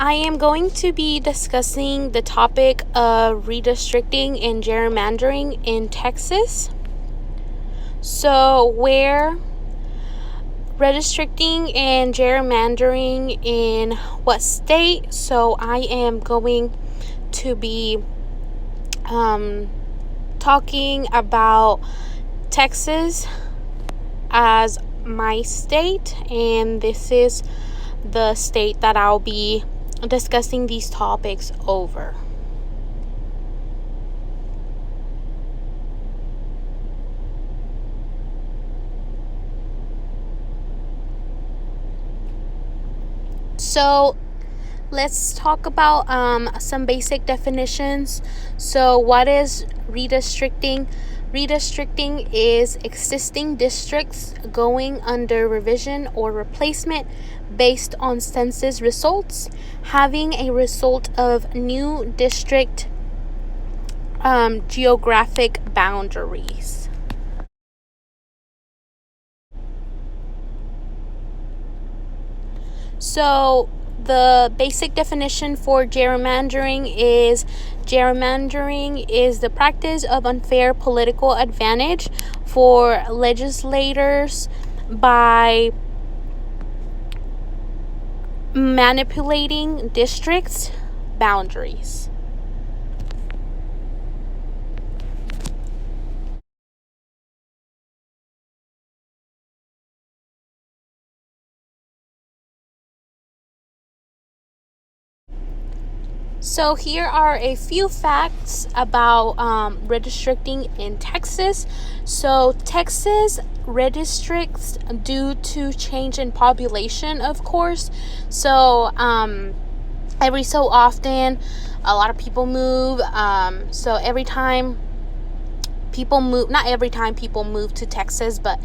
I am going to be discussing the topic of redistricting and gerrymandering in Texas. So, where redistricting and gerrymandering in what state? So, I am going to be talking about Texas as my state, and this is the state that I'll be discussing these topics over. So let's talk about some basic definitions. So what is redistricting? Redistricting is existing districts going under revision or replacement based on census results, having a result of new district geographic boundaries. So the basic definition for gerrymandering is the practice of unfair political advantage for legislators by manipulating districts' boundaries. So here are a few facts about redistricting in Texas. So Texas redistricts due to change in population, of course. So every so often, a lot of people move. So every time people move, not every time people move to Texas, but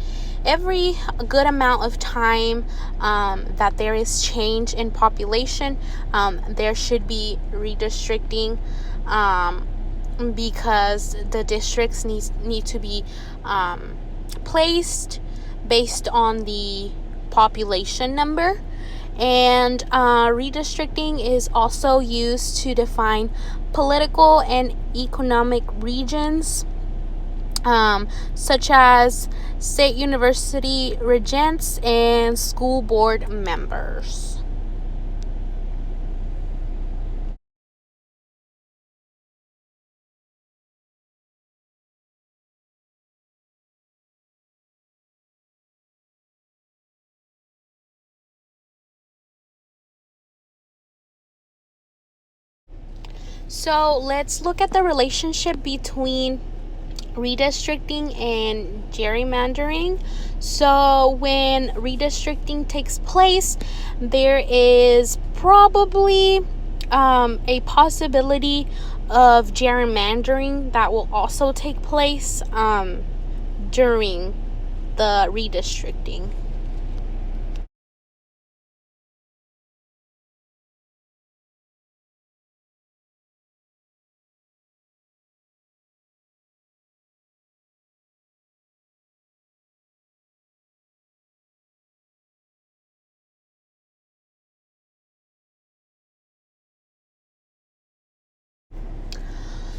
every good amount of time that there is change in population, there should be redistricting, because the districts need to be placed based on the population number. And redistricting is also used to define political and economic regions, such as state university regents and school board members. So let's look at the relationship between redistricting and gerrymandering. So when redistricting takes place, there is probably a possibility of gerrymandering that will also take place during the redistricting.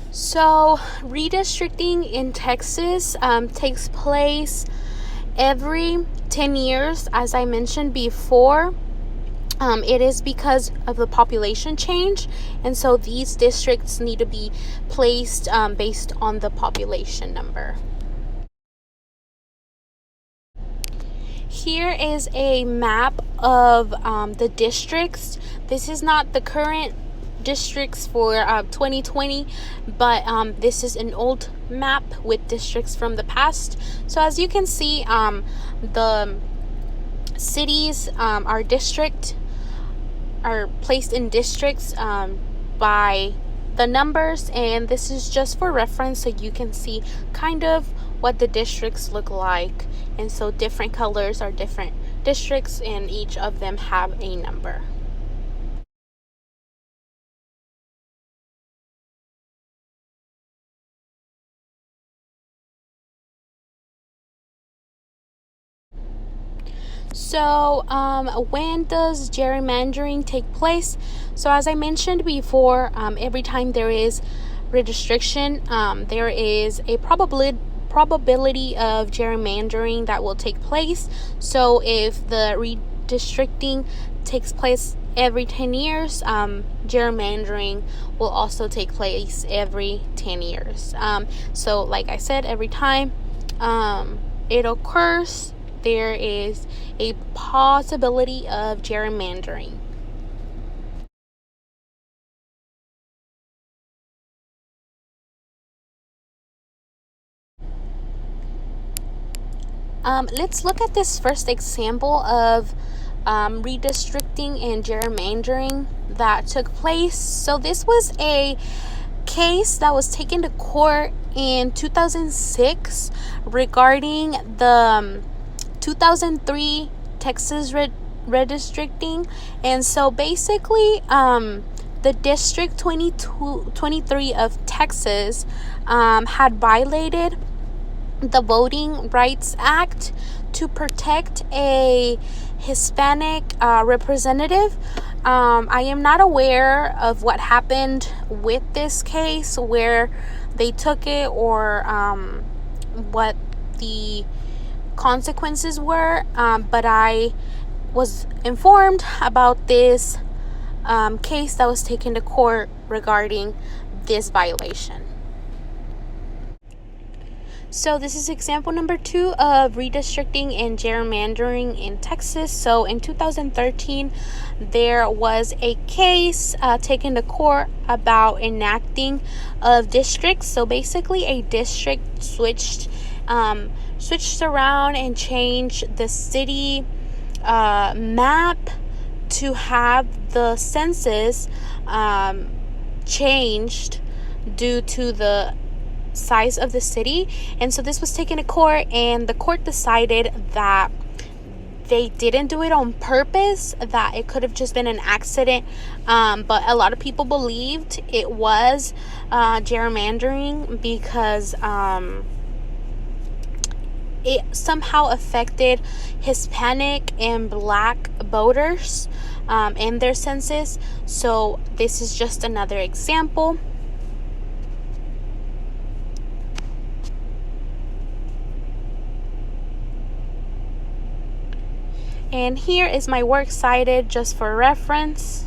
So redistricting in Texas takes place every 10 years, as I mentioned before. It is because of the population change, and so these districts need to be placed based on the population number. Here is a map of the districts. This is not the current districts for 2020, but this is an old map with districts from the past. So as you can see, the cities are placed in districts by the numbers, and this is just for reference so you can see kind of what the districts look like. And so different colors are different districts, and each of them have a number. So, when does gerrymandering take place? So, as I mentioned before, every time there is redistriction, there is a probability of gerrymandering that will take place. So, if the redistricting takes place every 10 years, gerrymandering will also take place every 10 years. So, like I said, every time it occurs, there is a possibility of gerrymandering. Let's look at this first example of redistricting and gerrymandering that took place. So, this was a case that was taken to court in 2006 regarding the 2003 Texas redistricting. And so basically, the District 23 of Texas had violated the Voting Rights Act to protect a Hispanic representative. I am not aware of what happened with this case, where they took it, or what the consequences were, but I was informed about this case that was taken to court regarding this violation. So this is example number 2 of redistricting and gerrymandering in Texas. So in 2013, there was a case taken to court about enacting of districts. So basically, a district switched around and changed the city map to have the census changed due to the size of the city. And so this was taken to court, and the court decided that they didn't do it on purpose, that it could have just been an accident, but a lot of people believed it was gerrymandering because it somehow affected Hispanic and Black voters in their census. So this is just another example. And here is my works cited just for reference.